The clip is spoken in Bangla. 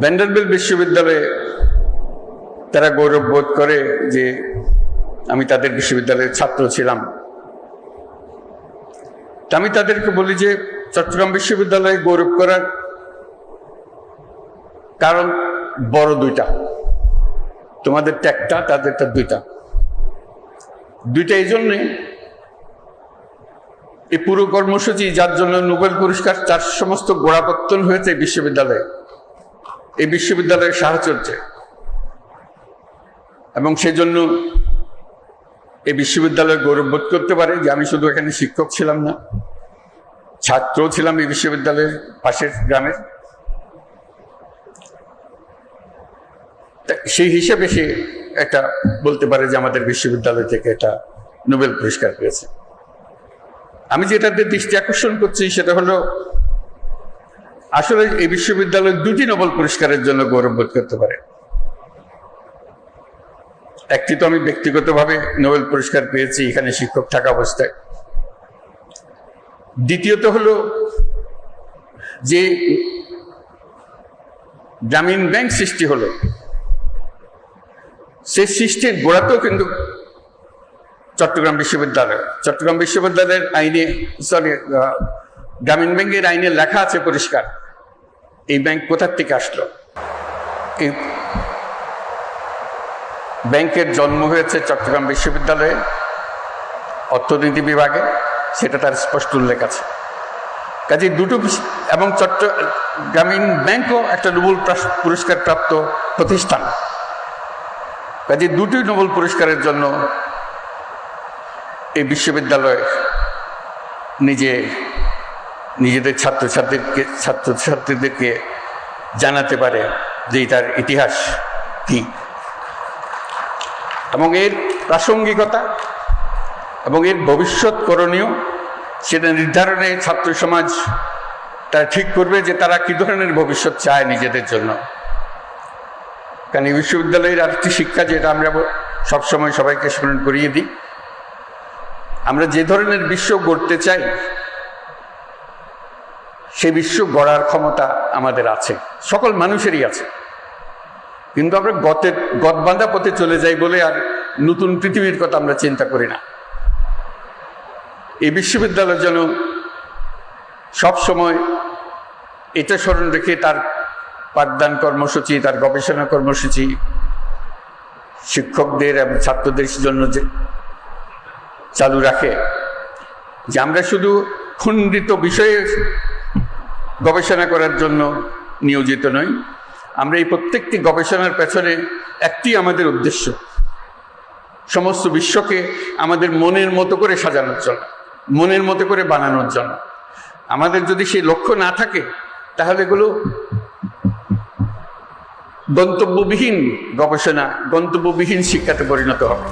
ভ্যান্ডারবিল্ট বিশ্ববিদ্যালয়ে তারা গৌরব বোধ করে যে আমি তাদের বিশ্ববিদ্যালয়ের ছাত্র ছিলাম। আমি তাদেরকে বলি যে চট্টগ্রাম বিশ্ববিদ্যালয়ে গৌরব করার কারণ বড় দুইটা, তোমাদেরটা একটা, তাদেরটা দুইটা। এই জন্যে এই পুরো কর্মসূচি যার জন্য নোবেল পুরস্কার, তার সমস্ত গোড়াপত্তন হয়েছে বিশ্ববিদ্যালয়ে, এই বিশ্ববিদ্যালয়ের সাহচর্যে। এবং সেজন্য এই বিশ্ববিদ্যালয় গৌরববোধ করতে পারে যে আমি শুধু এখানে শিক্ষক ছিলাম না, ছাত্রও ছিলাম এই বিশ্ববিদ্যালয়ের পাশের গ্রামের। সেই হিসেবে সে একটা বলতে পারে যে আমাদের বিশ্ববিদ্যালয় থেকে একটা নোবেল পুরস্কার পেয়েছে। আমি যেটাতে দৃষ্টি আকর্ষণ করছি সেটা হলো আসলে এই বিশ্ববিদ্যালয় দুটি নোবেল পুরস্কারের জন্য গৌরববোধ করতে পারে। একটি তো আমি ব্যক্তিগতভাবে নোবেল পুরস্কার পেয়েছি এখানে শিক্ষক থাকা অবস্থায়। দ্বিতীয়ত হলো যে গ্রামীণ ব্যাংক সৃষ্টি হলো, সে সৃষ্টির গোড়াতেও কিন্তু চট্টগ্রাম বিশ্ববিদ্যালয়ের আইনে, গ্রামীণ ব্যাংকের আইনে লেখা আছে পরিষ্কার এই ব্যাংক কোথার থেকে আসলো। এই ব্যাংকের জন্ম হয়েছে চট্টগ্রাম বিশ্ববিদ্যালয়ে অর্থনীতি বিভাগে, সেটা তার স্পষ্ট উল্লেখ আছে। কাজে দুটো, এবং গ্রামীণ ব্যাংকও একটা নোবেল পুরস্কার প্রাপ্ত প্রতিষ্ঠান। কাজে দুটি নোবেল পুরস্কারের জন্য এই বিশ্ববিদ্যালয় নিজেদের ছাত্রছাত্রীদেরকে জানাতে পারে যে তার ইতিহাস কি এবং এর প্রাসঙ্গিকতা এবং এর ভবিষ্যৎ করণীয়, সেটা নির্ধারণে ছাত্র সমাজ তারা ঠিক করবে যে তারা কি ধরনের ভবিষ্যৎ চায় নিজেদের জন্য। কারণ এই বিশ্ববিদ্যালয়ের আরেকটি শিক্ষা, যেটা আমরা সবসময় সবাইকে স্মরণ করিয়ে দিই, আমরা যে ধরনের বিশ্ব গড়তে চাই সেই বিশ্ব গড়ার ক্ষমতা আমাদের আছে, সকল মানুষেরই আছে। কিন্তু আমরা গদবাঁধা পথে চলে যাই বলে আর নতুন পৃথিবীর কথা আমরা চিন্তা করি না। এই বিশ্ববিদ্যালয় যেন সবসময় এটা স্মরণ রেখে তার পাঠদান কর্মসূচি, তার গবেষণা কর্মসূচি শিক্ষকদের এবং ছাত্রদের জন্য যে চালু রাখে, যে আমরা শুধু খণ্ডিত বিষয়ে গবেষণা করার জন্য নিয়োজিত নই। আমরা এই প্রত্যেকটি গবেষণার পেছনে একটি আমাদের উদ্দেশ্য, সমস্ত বিশ্বকে আমাদের মনের মতো করে সাজানোর জন্য, মনের মতো করে বানানোর জন্য। আমাদের যদি সেই লক্ষ্য না থাকে তাহলে এগুলো গন্তব্যবিহীন গবেষণা, গন্তব্যবিহীন শিক্ষাতে পরিণত হবে।